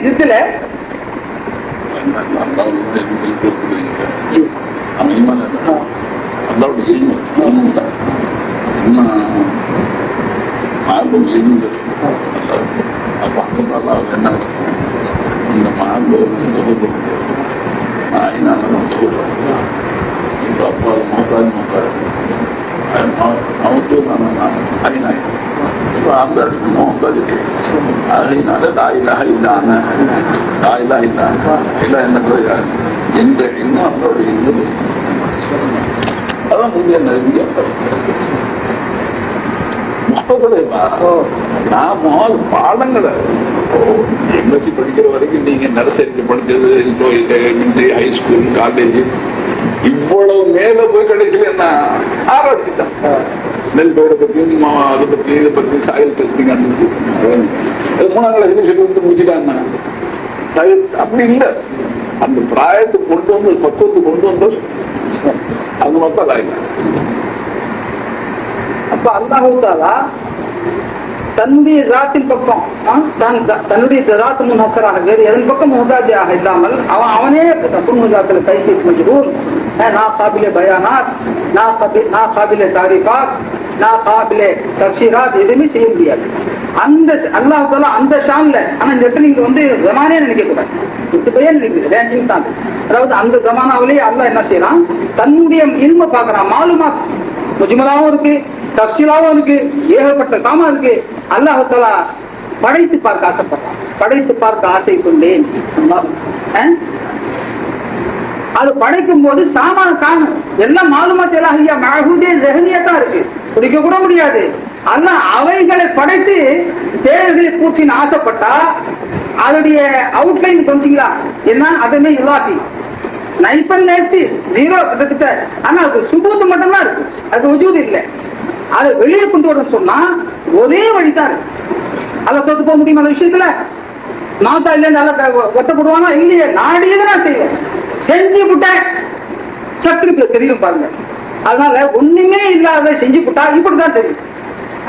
जिद्दல பாடங்களை எம்எஸ்சி படிக்கிற வரைக்கும் நீங்க நர்சரி படிச்சது, ஹை ஸ்கூல், காலேஜ், இவ்வளவு மேல போய் கடைசியில் என்ன ஆராய்ச்சி தான். நெல் பயிரை பற்றியும் அதை பற்றி இதை பற்றி சாயில் டெஸ்டிங் அனுப்பிச்சு 3ஆம் கிளாஸ் யூனிவர்சிட்டி வந்து முடிச்சுட்டாங்க. அப்படி இல்லை, அந்த பிராயத்தை கொண்டு வந்து பக்குவத்தை கொண்டு வந்தோம் அது மட்டும் ஆயில. அப்ப அல்லாஹ் தஆலா தன்னுடைய ஜாத்தின் பக்கம் தன்னுடைய ஜாத்து முன்ஹசராக வேறு எதன் பக்கம் முஹ்தாஜியாக இல்லாமல் அவனே முன்ஹாஜாத்தில் கைஃபியத் மஜ்ரூர், நா காபிலே பயானாத், நா காபிலே தாரிஃபாத், நா காபிலே தஃசீராத் எதுவுமே செய்ய முடியாது. அந்த அல்லாஹ் தஆலா அந்த ஷான்ல. ஆனா இந்த இடத்துல நீங்க வந்து ஜமானே நினைக்க கூடாது, இது பையன் நினைக்குது ரேங்கிங் தான். அதாவது அந்த ஜமானாவிலேயே அல்லாஹ் என்ன செய்யறான், தன்னுடைய இல்ம பார்க்கறான். மாலுமாத் முஜ்மலாவும் இருக்கு, தஃசீலாவும் இருக்கு, ஏகப்பட்ட சாமான் இருக்கு. அல்லாஹ் தஆலா படைத்து பார்க்க ஆசைப்படுறான். படைத்து பார்க்க ஆசை கொண்டேன். அது படைக்கும் போது சாமான காணும் எல்லாம் மாலுமாத் இலாஹியா மஹூதே ஸஹனியா தான் இருக்கு, குடிக்க கூட முடியாது. அல்லாஹ் அவைகளை படைத்து தேவைகளை பூச்சின்னு ஆசைப்பட்டா அதனுடைய அவுட்லைன் கொஞ்சீங்களா என்ன, அதுமே இல்லாட்டி நைப்பன் நேர்த்தி 0 கிட்டத்தட்ட. ஆனா அது சுபூத்து மட்டும்தான் இருக்கு, அது வஜூது இல்லை. அதை வெளியே கொண்டு வர சொன்னா ஒரே வழிதான் இருக்கு. அதை தோத்து போக முடியுமா அந்த விஷயத்துல? மாத்தா இல்லைன்னு ஒத்தப்படுவானா? இல்லையே, நாடியதான் நான் செய்வேன். செஞ்சு விட்டேன் சத்துருக்கு தெரியும் பாருங்க. அதனால ஒண்ணுமே இல்லாத செஞ்சு விட்டா இப்படிதான் தெரியும்.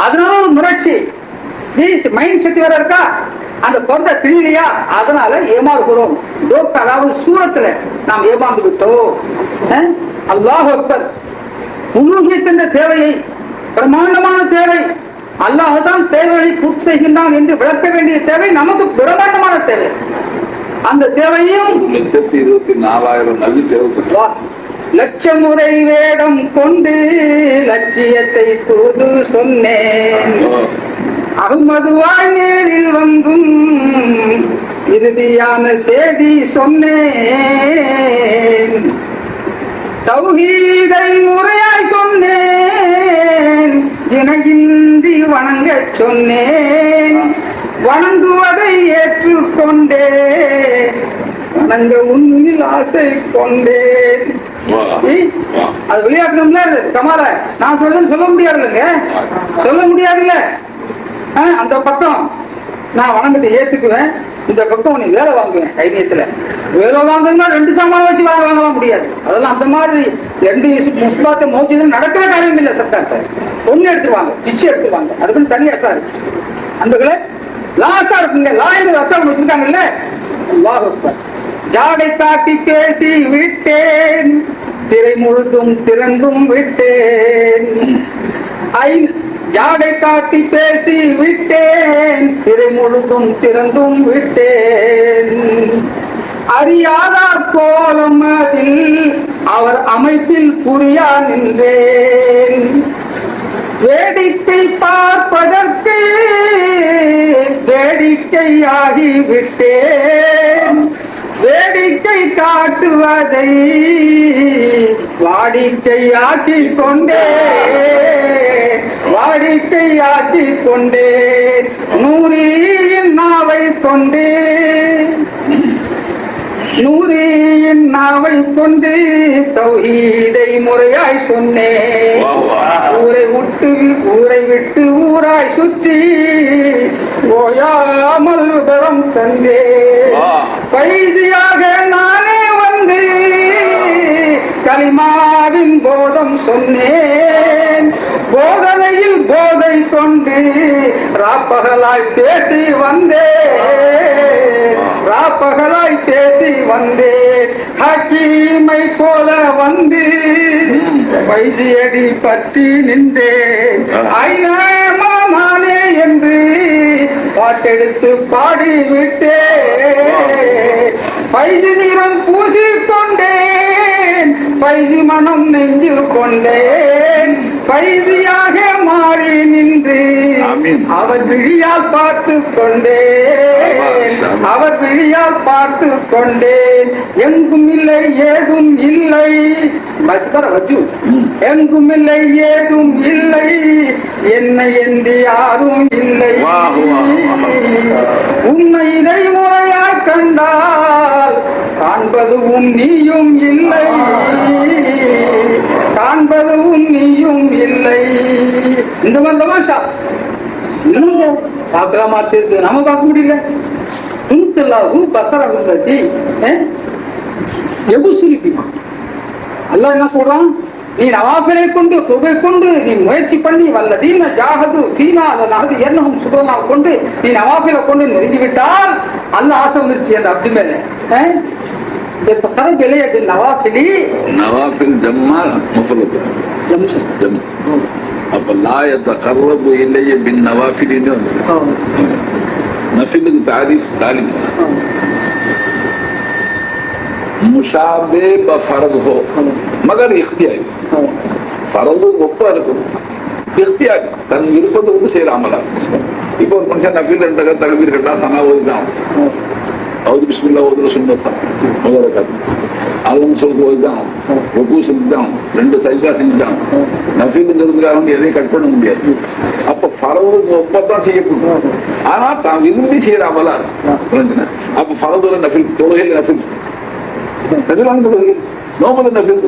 அதனால ஒரு முயற்சி மைண்ட் செட் வேற இருக்கா, அந்த பொருளை தெரியலையா, அதனால ஏமாறுகிறோம். அதாவது சூரத்துல நாம் ஏமாந்து விட்டோம். அல்லாஹ் அக்பர். உலூஹியத் தேவையை, பிரமாண்டமான தேவை, அல்லாஹ்தான் தேவையை பூர்த்தி செய்கின்றான் என்று விளக்க வேண்டிய தேவை நமக்கு பிரமாண்டமான தேவை. அந்த தேவையும் 1,24,000 நபி தேவை. லட்சம் முறை வேடம் கொண்டு லட்சியத்தை தூது சொன்னேன், அகமதுவாய் நேரில் வந்தும் இறுதியான செய்தி சொன்னேன், தௌஹீதை முறையாய் சொன்னேன், இணையின்றி வணங்க சொன்னேன், வணங்குவதை ஏற்றுக்கொண்டே வணங்க உண்மையில் ஆசை கொண்டேன். அது விளையாடணும்ல கமால நான் சொல்றது சொல்ல முடியாதுல்லங்க, சொல்ல முடியாதுல்ல. அந்த பக்கம் நான் வணங்கத்தை ஏற்றுக்குவேன், இந்த பக்கம் நீ வேலை வாங்குவேன். கைதியத்துல வேலை வாங்குன்னா 2 சாமான வச்சு வேலை வாங்கலாம் முடியாது. அதெல்லாம் அந்த மாதிரி 2 முஸ்பாத்த மௌஜூது நடக்கிற காரியம் இல்லை. சட்டத்தை ஒண்ணு எடுத்துருவாங்க, பிச்சு எடுத்துருவாங்க, அதுக்குன்னு தனி அசா இருக்கு. அன்பர்களே, லாசா இருக்குங்க, லாயிரம் அசாம் வச்சிருக்காங்கல்ல. அல்லாஹ் அக்பர். ஜாடை காட்டி பேசி விட்டேன், திரை முழுதும் திறந்தும் விட்டேன். ஜாடை காட்டி பேசி விட்டேன், திரை முழுதும் திறந்தும் விட்டேன். அறியாதார் கோலம் அதில் அவர் அமைப்பில் புரியா நின்றேன். வேடிக்கை பார்ப்பதற்கு வேடிக்கையாகி விட்டேன், வேடிக்கை காட்டுவதை வாடிக்கையாக்கி கொண்டே வாடிக்கையாக்கி கொண்டே நூறியின் நாவை கொண்டு நூறியின் நாவை கொண்டு தௌஹீதை முறையாய் சொன்னேன். ஊரை விட்டு ஊராய் சுற்றி ஓயாமல் விபரம் தந்தே. கைதியாக நானே வந்து கலிமாவின் போதம் சொன்னேன். போதனையில் போதை கொண்டு ராப்பகலாய் பேசி வந்தேன். பகலாய் பேசி வந்தேன் ஹக்கீமை போல வந்து வைத்தியடி பற்றி நின்றேன் ஐநானே என்று பாட்டெடுத்து பாடிவிட்டேன் பைசி நிறம் பூசிக்கொண்டேன் பைசி மனம் நெஞ்சில் கொண்டேன் பைசியாக மாறி நின்று அவர் விழியால் பார்த்து கொண்டேன் அவர் விழியால் பார்த்து கொண்டேன் எங்கும் இல்லை ஏதும் இல்லை வச்சு எங்கும் இல்லை ஏதும் இல்லை என்னை என்று யாரும் இல்லை உன்னை இதை முறையாய் கண்டால் காண்பதுவும் நீயும் இல்லை காண்பதுவும் நீயும் இல்லை. இந்த மாதிரி தமாஷா இன்னும் பார்க்கலாமா இருக்கு, நம்ம பார்க்க முடியல. துணுத்தல்லாவு பசராகும் கட்டி எபு சுருக்கிமா அல்லாஹ் என்ன சொல்றான், நீ நவாஃபிலை கொண்டு தொகை கொண்டு நீ முயற்சி பண்ணி வல்லதீன ஜாஹது ஃபீனா அல்லாஹ் என்னஹும் சுப்ஹானஹு கொண்டு நீ நவாஃபிலை கொண்டு நெருங்கிவிட்டால் அல்லாஹ் ஆசை வந்துருச்சு அந்த அப்படி மேல خرج إلي بالنوافل نوافل جمع مفرد جمع अब ला यतक़र्रब इलैया बिन्नवाफिल नफिल की तारीफ तालीम मुशाबे बफर्ज हो मगर इख्तियारी फर्ज ಒಪ್ಪಬೇಕು ಇಖ್ತಿಯಾರಿ ತನ್ನ ಇರುವುದು ಸೇರಿ ಅಮಲ ಈಗ ಒಂದು ಮನುಷ್ಯ ನಫಿಲ್ ಅಂತಾಗ ತಗಬೀರ್ ಕಟ್ಟ ಸಮ ಓದಿದಾವ ಹೌದು ಬಿಸ್ಮಿಲ್ಲಾ ಓದಲು ಸುನ್ನತ ಮೊದಲಕಾದ அதுவும் சொல்லிட்டு போய்தான் ஒப்பு செஞ்சுதான் 2 சைதா செஞ்சுதான் நஃபீலுங்கிறதுக்காக வந்து எதையும் கட் பண்ண முடியாது. அப்ப ஃபரதுக்கு ஒப்பத்தான் செய்யப்படும். ஆனா தான் விரும்பி செய்யறாமல அப்ப ஃபரதுல நஃபீல் தொழுகையில் நஃபீல் நஃபீல் தொழுகை நோம்புல நஃபீல்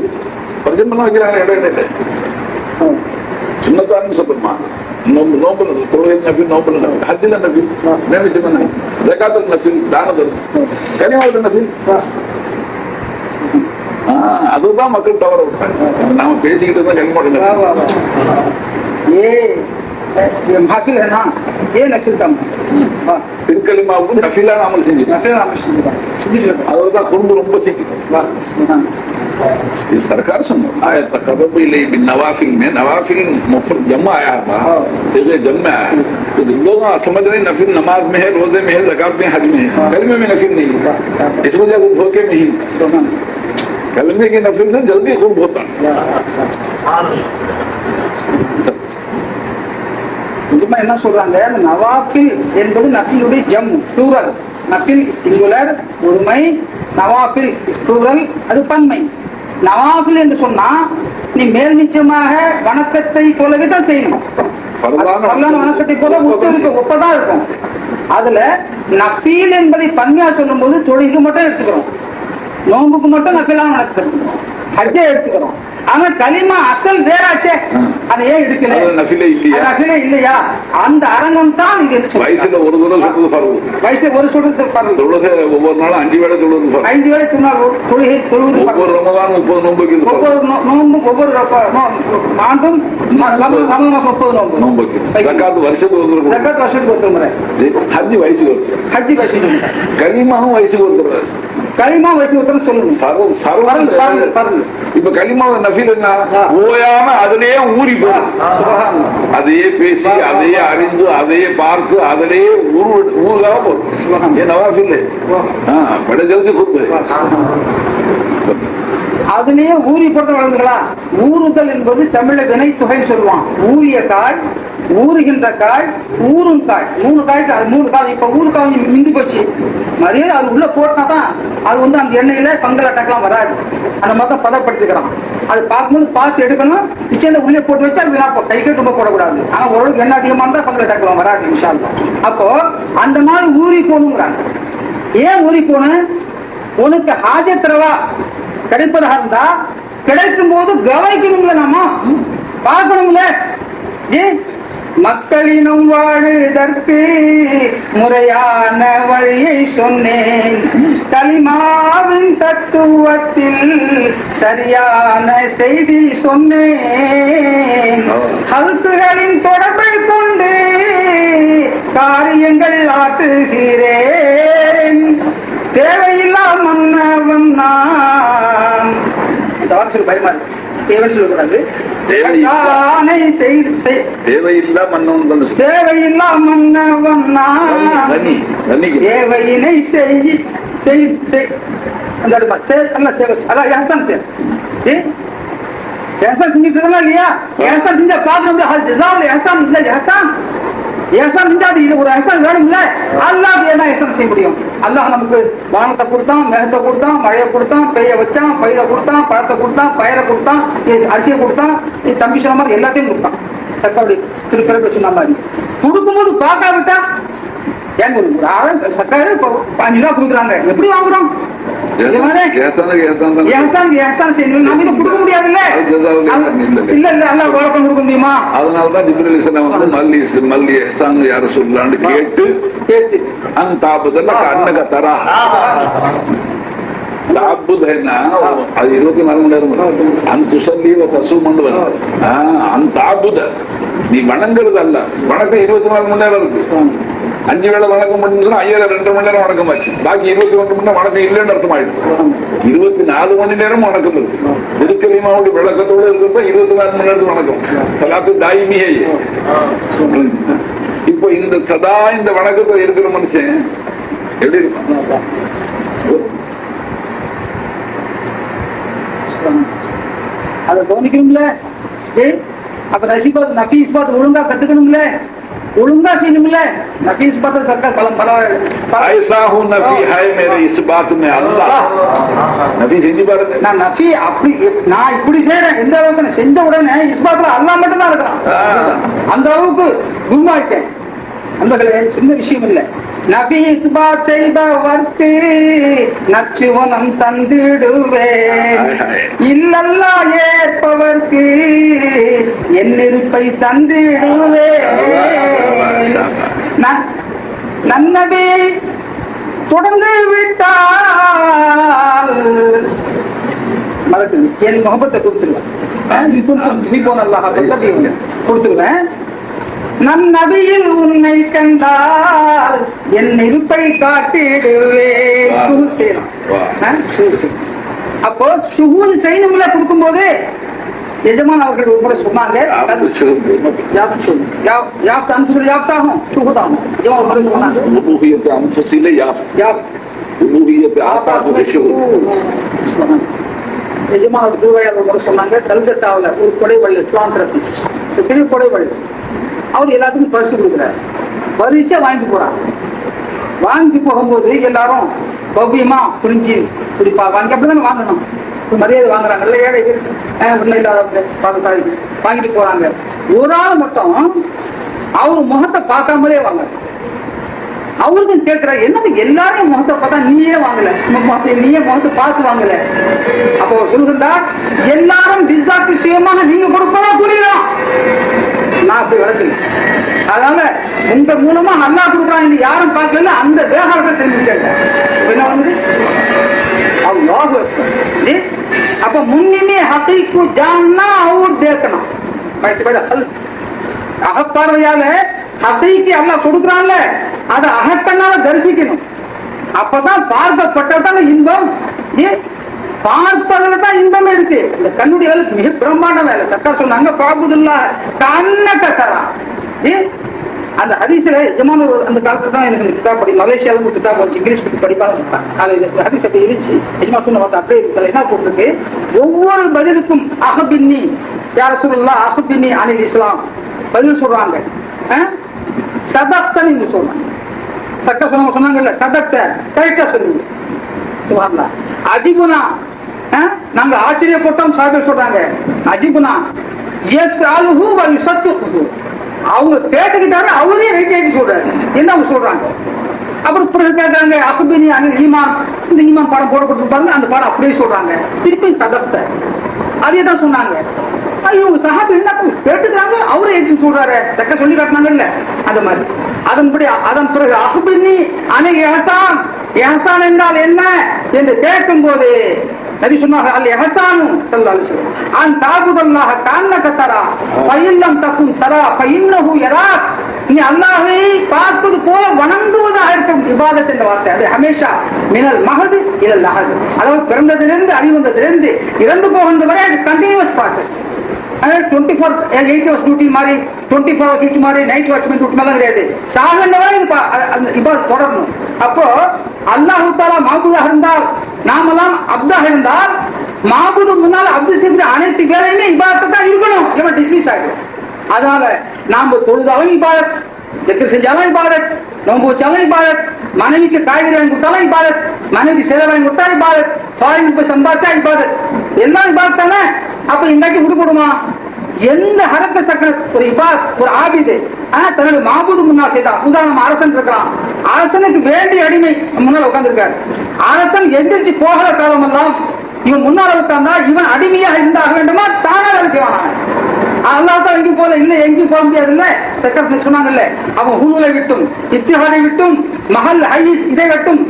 பரிசம் பண்ண வைக்கிறாங்க இடம் இல்லை சுண்ணத்தான்னு சொல்லணுமா நோம்பு நோம்புல தொழுகையில் நஃபீல் நோம்புல நஃபீல் ஹஜ்ஜில நஃபீல் நினைச்சு பண்ணாங்க ஜகாத்துல நஃபீல் தானத்தில் கனிமாவில் நஃபீல் அதுதான் மக்கள் தவற விட்டாங்க. நாம பேசிக்கிட்டு இருந்தா கல்வி மாட்டேன் है ना ये नफिल का திருக்கலிமாவுக்கு நஃபிலா அமல் செஞ்சுதான் அதுதான் கொண்டு ரொம்ப சீக்கிரம் सरकार सुनो आया तकर्रुब इलैहि नवाफिल में नवाफिल मुफ्रद जमा आया था सीगे जम में आया तो लोग समझ रहे नफिल नमाज में है रोजे में है ज़कात में हज में है कलमे में नफिल नहीं इस वजह से धोखे में ही कलमे के नफिल से जल्दी खूब होता என்ன சொல்றாங்க நவாஃபில் என்பது நஃபிலுடைய ஜம் ப்ளூரல் நஃபில் சிங்குலர் ஒருமை நவாஃபில் ப்ளூரல் அது பன்மை நவாஃபில் என்று சொன்னா நீ மேல் நிச்சயமாக வணக்கத்தை போலவே தான் செய்யணும் வணக்கத்தை போல ஒப்பதான் இருக்கும். அதுல நஃபீல் என்பதை பன்மையா சொல்லும் போது தொழிலுக்கு மட்டும் எடுத்துக்கிறோம் நோம்புக்கு மட்டும் நஃபிலான வணக்கத்தை ஹஜ்ஜை எடுத்துக்கிறோம். ஆனா கலிமா அசல் வேறாச்சே அதை ஏன் எடுக்கல நஃபிலே இல்லையா அந்த அரங்கம் தான் இது வயசுல ஒரு தடவை சொல்றது வயசுல ஒரு சொல்றது தொழுகை ஒவ்வொரு நாளும் 5 வேளை தொழுவது 5 வேளை தொழுகை தொழுவது ஒவ்வொரு ரமதான் 30 நோன்பு ஒவ்வொரு நோன்பு ஒவ்வொரு ஆண்டும் 30 நோன்பு ஜகாத் வருஷத்துக்கு ஒரு முறை ஹஜ் வயசுக்கு ஒரு ஹஜ் வயசுக்கு கலிமாவும் வயசுக்கு ஒரு கலிமா வயசு ஒருத்தர் சொல்லணும் இப்ப கலிமாவை நஃபில் என்ன ஓயாம அதிலேயே ஊறி போகும் அதையே பேசி அதையே அறிந்து அதையே பார்த்து அதிலேயே ஊருகாக போகும் ஏன் நவாஃபில் படைஜலுக்கு கொடுத்து அதுலயே ஊறி போட்டு வளர்ந்துங்களா. ஊறுதல் என்பது தமிழ வினை தொகைன்னு சொல்லுவான். ஊறிய காய் ஊறுகின்ற காய் ஊறும் காய் 3 காய்க்கு அது 3 காய் இப்ப ஊறுகாய் மிந்தி போச்சு மாதிரியே அது உள்ள போட்டாதான் அது வந்து அந்த எண்ணெயில பங்கல் அட்டக்கெல்லாம் வராது. அந்த மாதிரி தான் பதப்படுத்திக்கிறான். அது பார்க்கும்போது பார்த்து எடுக்கணும். கிச்சன்ல உள்ளே போட்டு வச்சா விழா கைக்கு ரொம்ப போடக்கூடாது. ஆனா ஓரளவுக்கு எண்ணெய் அதிகமாக தான் பங்கல் அட்டக்கலாம் வராது இன்ஷா அல்லாஹ். அப்போ அந்த மாதிரி ஊறி போகணுங்கிறாங்க. ஏன் ஊறி போன உனக்கு ஹாஜத்ரவா கிடைப்பதாக இருந்தா கிடைக்கும் போது கவனிக்கணும்ல நாம பார்க்கணும்ல. மக்களினும் வாழுதற்கு முறையான வழியை சொன்னேன். கலிமாவின் தத்துவத்தில் சரியான செய்தி சொன்னேன். கருத்துகளின் தொடர்பை கொண்டு காரியங்கள் ஆற்றுகிறேன். மன்னான். இந்த வார்த்தை பயமா இருக்கு. தேவன் சொல்லக்கூடாது. தேவையில்லா மன்னவன், தேவையில்லா மன்னவன் தேவையினை செஞ்சுட்டு இல்லையா? செஞ்சா இது ஒரு எஹசான் வேணும்ல. அல்லாஹ் என்ன எஹசான் செய்ய முடியும்? அல்லாஹ் நமக்கு வானத்தை கொடுத்தான், மேகத்தை கொடுத்தான், மழையை கொடுத்தான், பெய்ய வச்சான், பயிரை கொடுத்தான், பழத்தை கொடுத்தான், பயிரை கொடுத்தான், அரிசியை கொடுத்தான், தம்பி சொன்ன மாதிரி எல்லாத்தையும் கொடுத்தான். சக்காவுடைய திருக்கரை சொன்ன மாதிரி கொடுக்கும்போது பார்க்காவிட்டா ஏன் சக்காரு 5 ரூபா கொடுக்குறாங்க, எப்படி வாங்குறோம்? கொடுக்க முடியாதுல்ல. இல்ல இல்ல அல்ல வழக்கம் கொடுக்க முடியுமா? அதனாலதான் ஜிப்ரீல் இஸ்லாம் வந்து மல்லி எஹ்சான் யார சொல்லலான்னு கேட்டு அந்த தாபுதல்ல அன்னக தரா தாபுத் அது 24 மணி நேரம் அந்த சுசல்லி தசுமண்டு வரும். அந்த தாபுத நீ வணங்குறது அல்ல, வணக்கம் 24 மணி நேரம் இருக்கு. 5 வேளை வணக்கம் முடிஞ்சதுன்னா 2 மணி நேரம் வணக்கம் ஆச்சு. பாக்கி 22 மணி நேரம் வணக்கம் இல்லைன்னு அர்த்தம் ஆயிடுச்சு. 24 மணி நேரம் வணக்கம் இருக்கு. திருக்கலிமாவுடைய விளக்கத்தோடு இருக்கிறப்ப 24 மணி நேரத்துக்கு வணக்கம். சலாத்து தாயிமியே. இப்போ இந்த சதா இந்த வணக்கத்தில் இருக்கிற மனுஷன் எப்படி இருப்பான்? அதை கவனிக்கணும்ல. அப்ப நசீபாத் நபீஸ் பாத் ஒழுங்கா கத்துக்கணும்ல, ஒழுங்கா செய்யணும்ல. நபீஸ் பாத் சர்க்கார் ऐसा हूं नफी है मेरे इस बात में अल्लाह नबी செஞ்சு பாருங்க. நான் நபி அப்படி நான் இப்படி செய்யறேன் எந்த அளவுக்கு செஞ்ச உடனே இஸ்பாத்ல அல்லாஹ் மட்டும் தான் இருக்கிறான். அந்த அளவுக்கு குருமாயிட்டேன். அன்பர்களே, சின்ன விஷயம் இல்லை. நபி இஸ்பாத் செய்தவர்க்கு நச்சுவனம் தந்திடுவேன், இல்லல்லா ஏற்பவர்க்கு என் இருப்பை தந்திடுவேன். நன்னபி தொடர்ந்து விட்டால் மறக்குது என் முகப்பத்தை கொடுத்துருவேன், கொடுத்துருவேன். நம் நபியில் உன்னை கண்டால் என் இருப்பை காட்டிடுவேன். அப்போ சுகூன் செய்யணும்ல. கொடுக்கும் போது எஜமான் அவர்கள் ஒரு முறை சொன்னாங்க, எஜமான் திருவையாளர் ஒரு முறை சொன்னாங்க, கல்கத்தாவில் ஒரு கொடைவள்ளி பெரிய கொடைவள்ளி, அவர் எல்லாத்துக்கும் பரிசு கொடுக்குறாரு. பரிசா வாங்கிட்டு போறாங்க. வாங்கிட்டு போகும்போது எல்லாரும் பவ்யமா புரிஞ்சு குடிப்பா வாங்கி அப்படிதானே வாங்கணும், மரியாதை வாங்குறாங்கல்ல. ஏழை உள்ள இல்லாதவங்க வாங்கிட்டு போறாங்க. ஒரு ஆள் மட்டும் அவர் முகத்தை பார்க்காமலே வாங்க. அவருக்கும் கேட்கிற என்னது எல்லாரையும் முகத்தை பார்த்தா நீயே வாங்கல, நீயே முகத்தை பார்த்து வாங்கல. அப்போ சொல்லுங்கடா, எல்லாரும் பிஸ்ஸாக்கு சுயமாக நீங்க கொடுப்பதா புரியலாம். நான் அப்படி வளர்க்கல. அதனால உங்க மூலமா நல்லா கொடுக்குறாங்க, யாரும் பார்க்கல. அந்த விவகாரத்தை தெரிஞ்சுக்கங்க. என்ன வந்து அப்ப முன்னிமே ஹகீக்கு ஜான்னா அவர் தேக்கணும். அகப்பார்வையால ஹகீக்கு அல்லாஹ் கொடுக்குறான்ல, அதை அகக்கண்ணால தரிசிக்கணும். அப்பதான் பார்க்கப்பட்டதான இன்பம். பார்ப்பதுல தான் இன்பமே இருக்கு. இந்த கண்ணுடைய வேலை மிக பிரம்மாண்ட வேலை. சக்கா சொன்னாங்க, பாபுதுல்லா கண்ணக்கரா. அந்த ஹதீஸ்ல எஜமான அந்த காலத்துல தான் எனக்கு கிதாப் படி மலேசியால ஒரு கிதாப் வச்சு இங்கிலீஷ் பத்தி படிப்பாங்க. ஹதீஸ் அப்படி இருந்துச்சு. எஜமா சொன்ன அப்படியே என்ன போட்டிருக்கு, ஒவ்வொரு பதிலுக்கும் அஹபின்னி யார சொல்லலாம், அஹபின்னி அனில் இஸ்லாம் பதில் சொல்றாங்க. சதக்தன்னு சொல்றாங்க. சக்க சொன்னாங்கல்ல, சதக்த கரெக்டா சொல்லுங்க. சுபான்லா அஜிபுனா, நாங்க ஆச்சரியப்பட்டோம். சாப்பிட்டு சொல்றாங்க அஜிபுனா எஸ் ஆலுஹு வ யுஸத்துஹு. அவங்க கேட்டுக்கிட்டாரு, அவரே வெயிட்டேஜ் சொல்றாரு. என்ன அவங்க சொல்றாங்க? அப்புறம் கேட்கறாங்க அஹ்பினி அனில் ஈமான். இந்த ஈமான் பாடம் போடப்பட்டிருப்பாங்க, அந்த பாடம் அப்படியே சொல்றாங்க. திருப்பி சதப்த அதே தான் சொன்னாங்க. ஐயோ சஹாபி என்ன கேட்டுக்கிறாங்க, அவரே ஏற்று சொல்றாரு. தக்க சொல்லி காட்டினாங்கல்ல, அந்த மாதிரி. அதன்படி அதன் பிறகு அஹ்பினி அனில் இஹ்சான், இஹ்சான் என்றால் என்ன என்று கேட்கும் போது நபி சொன்னாங்க, அல் இஹ்சானு ஸல்லல்லாஹு அலைஹி வஸல்லம் அன் தஅபுதல்லாஹ கஅன்னக தரா ஃபஇன் லம் தகுன் தரா ஃபஇன்னஹு யராக். நீ அல்லாஹ்வை பார்ப்பது போல வணங்குவதாக இருக்கும் இபாதத் என்ற வார்த்தை. அது ஹமேஷா மினல் மஹது இலல் லஹது, அதாவது பிறந்ததிலிருந்து அறிவந்ததிலிருந்து இறந்து போகின்ற வரை அது கண்டினியூஸ் ப்ராசஸ். 24 hours டியூட்டி மாதிரி, 24 hours டியூட்டி மாதிரி, நைட் வாட்ச்மேன் டியூட்டி மாதிரி கிடையாது. சாகின்ற வரை இபாதத் தொடரணும். அப்போ அல்லாஹ் தஆலா மாபூதாக இருந்தால், நாமெல்லாம் அப்தாக இருந்தால், மாபூது முன்னால் அப்து செய்கிற அனைத்து வேலையுமே இபாதத்தா இருக்கணும், இவன் டிஸ்மிஸ் ஆகிடும். அதனால நாம தொழுதாலும் இபாதத், திக்ர் செஞ்சாலும் இபாதத், நோன்பு வச்சாலும் இபாதத், மனைவிக்கு காய்கறி வாங்கி கொடுத்தாலும் இபாதத், மனைவி சேலை வாங்கி கொடுத்தா இபாதத், ஃபாரின் போய் சம்பாதிச்சா இபாதத், எல்லாம் இபாதத் தானே. அப்ப இன்றைக்கு விடுபடுமா? எந்த ஹரக்க சக்கர ஒரு இபாத், ஒரு ஆபிது தன்னுடைய மாபூது முன்னால் செய்தா, உதாரணம் அரசன் இருக்கிறான், அரசனுக்கு வேண்டிய அடிமை முன்னால் உட்கார்ந்துருக்காரு, அரசன் எந்திரிச்சு போகிற காலம் எல்லாம் இவன் முன்னால உட்கார்ந்தா இவன் அடிமையாக இருந்தாக வேண்டுமா? தானே வேலை செய்வான். அல்லாஹ் தான் எங்கேயும் போல இல்ல, எங்கேயும் போக முடியாது இல்ல. சக்கரத்தில் சொன்னாங்கல்ல, அவன் ஹுலுலை விட்டும், இத்திஹாதை விட்டும், மஹல் ஹைஸ் இதை விட்டும்,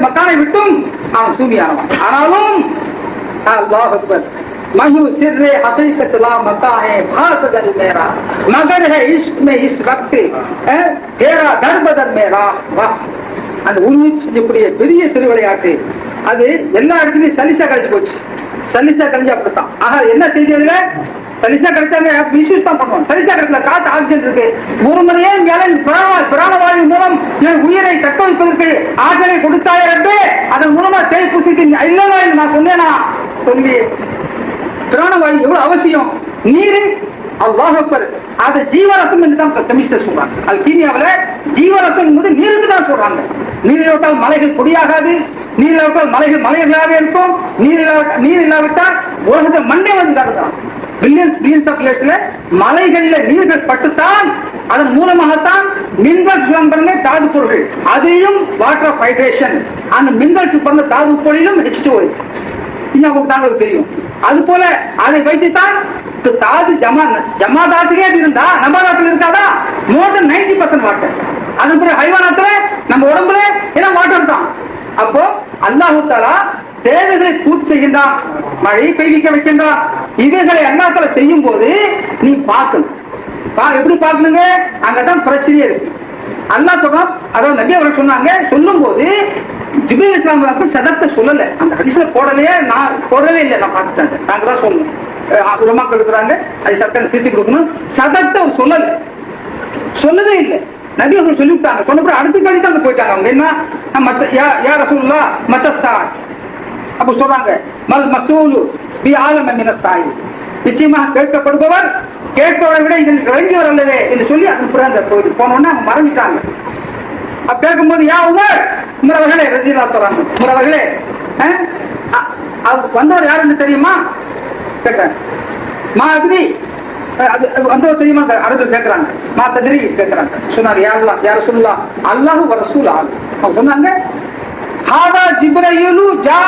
மக்கானை விட்டும் அவன் சூமியானவன். ஆனாலும் அல்லாஹ் அக்பர், महू सिर्रे हकीकत ला मता है भास दर मेरा, मगर है इश्क में इस वक्त तेरा दर बदर मेरा. அந்த உருவிச்சு செய்யக்கூடிய பெரிய திருவிளையாட்டு அது எல்லா இடத்துலயும் சலிசா கழிச்சு போச்சு. சலிசா கழிஞ்சு அப்படித்தான். ஆக என்ன செய்தியில சலிசா கிடைச்சாங்க மிஸ்யூஸ் தான் பண்ணுவோம். சலிசா கிடைச்சல காத்து ஆக்சிஜன் இருக்கு, ஒரு முறையே மேலே பிராணவாயு மூலம் உயிரை தக்க வைப்பதற்கு ஆற்றலை கொடுத்தாயிரத்து, அதன் மூலமா தேய் பூசிட்டு இல்லவா நான் சொன்னேனா சொல்லி பிராணவாயு எவ்வளவு அவசியம். நீர் அல்லாஹ் அக்பர், அது ஜீவரசம் என்று தான் கெமிஸ்டர் சொல்றாங்க. அது கீமியாவில் ஜீவரசம் என்பது நீருக்கு தான் சொல்றாங்க. நீர் இல்லாவிட்டால் மலைகள் பொடியாகாது, நீர் இல்லாவிட்டால் மலைகள் மலைகளாக இருக்கும், நீர் இல்லாவிட்டால் உலகத்தை மண்ணே வந்து தான் பில்லியன்ஸ் ஆஃப் இயர்ஸ்ல மலைகள்ல நீர்கள் பட்டுத்தான், அதன் மூலமாகத்தான் மின்கள் சுரங்கமே தாது பொருள்கள், அதையும் வாட்டர் ஆஃப் ஹைட்ரேஷன், அந்த மின்கள் பிறந்த தாது பொருளிலும் H2O தாங்களுக்கு தெரியும். அது போல அதை வைத்துத்தான் தாது ஜமாதாத்துக்கே இருந்தா நபாதாத்துல இருக்காதா மோர் தென் 90% வாட்டர். அதன் பிறகு ஹைவானாத்துல நம்ம உடம்புல எல்லாம் வாட்டர் தான். அப்போ அல்லாஹ் தஆலா தேவைகளை பூர்த்தி செய்கின்றான், மழை பெய்விக்க வைக்கின்றான். இவைகளை அல்லாஹ் தஆலா செய்யும் போது நீ பார்க்கணும். எப்படி பார்க்கணுங்க? அங்கதான் பிரச்சனையே இருக்கு. அல்லாஹ் சொல்றான், அதாவது நபி அவர்கள் சொன்னாங்க, சொல்லும் போது ஜிப்ரீல் இஸ்லாமுக்கு சதத்தை சொல்லல, அந்த ஹதீஸ்ல போடலையே, நான் போடவே இல்லை, நான் பார்த்துட்டேன். நாங்க தான் சொல்லணும், உலமாக்கள் இருக்கிறாங்க, அது சட்டம் திருத்தி கொடுக்கணும். சதத்தை சொல்லவே இல்லை, நபி அவர்கள் சொல்லிவிட்டாங்க. சொன்னப்பறம் அடுத்த கழி தான் போயிட்டாங்க. அவங்க என்ன யா ரசூலுல்லாஹ் மத்தா, அப்ப சொல்றாங்க மல் மசூலு பி ஆலம் மின சாயி, நிச்சயமாக கேட்கப்படுபவர் கேட்பவரை விட இதில் விளங்கியவர் அல்லவே என்று சொல்லி அதன் பிறகு போனோன்னு அவங்க மறந்துட்டாங்க. அப்ப கேட்கும்போது யா உமர் அவர்களே ரஜிலா சொல்றாங்க, உமர் அவர்களே வந்தவர் யாருன்னு தெரியுமா கேட்கிறாங்க. மா அக்னி வந்தவர் தெரியுமா அடுத்து கேட்கிறாங்க. மா தத்ரி கேட்கிறாங்க. சொன்னாங்க யார சொல்லலாம் அல்லாஹு ரசூல். அவங்க சொன்னாங்க ஹாதா ஜிப்ரீலு ஜா